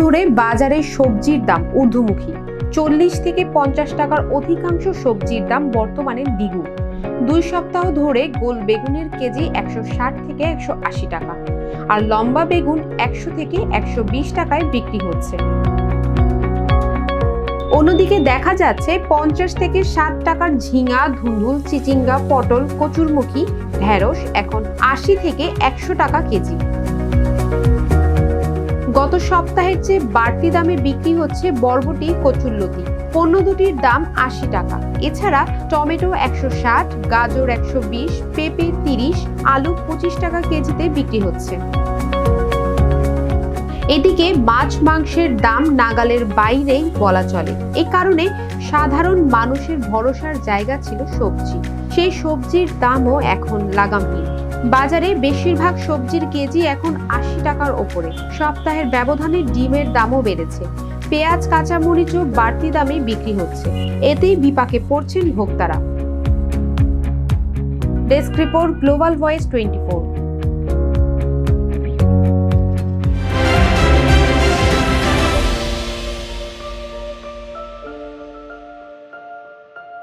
ধরে বাজারে সবজির দাম ঊর্ধ্বমুখী। 40 থেকে 50 টাকার অধিকাংশ সবজির দাম বর্তমানে দ্বিগুণ। 2 সপ্তাহ ধরে গোল বেগুনের কেজি 160 থেকে 180 টাকা, আর লম্বা বেগুন 100 থেকে 120 টাকায় বিক্রি হচ্ছে। অন্যদিকে দেখা যাচ্ছে 50 থেকে 60 টাকার ঝিঙা, ধুন্দুল, চিচিঙ্গা, পটল, কচুরমুখী, ঢেঁড়স এখন 80 থেকে 100 টাকা কেজি। গত সপ্তাহের চেয়ে বাড়তি দামে বিক্রি হচ্ছে বরবটি, কচুরলতি। পণ্য দুটির দাম 80 টাকা। এছাড়া টমেটো 160, গাজর 120, পেঁপে 30, আলু 25 টাকা কেজিতে বিক্রি হচ্ছে। এদিকে মাছ মাংসের দাম নাগালের বাইরেই বলা চলে। এ কারণে সাধারণ মানুষের ভরসার জায়গা ছিল সবজি। সেই সবজির দামও এখন লাগামহীন। বাজারে বেশিরভাগ সবজির কেজি এখন 80 টাকার ওপরে। সপ্তাহের ব্যবধানে ডিমের দামও বেড়েছে। পেঁয়াজ, কাঁচামরিচও বাড়তি দামে বিক্রি হচ্ছে। এতেই বিপাকে পড়ছেন ভোক্তারা। Desk report, global voice 24।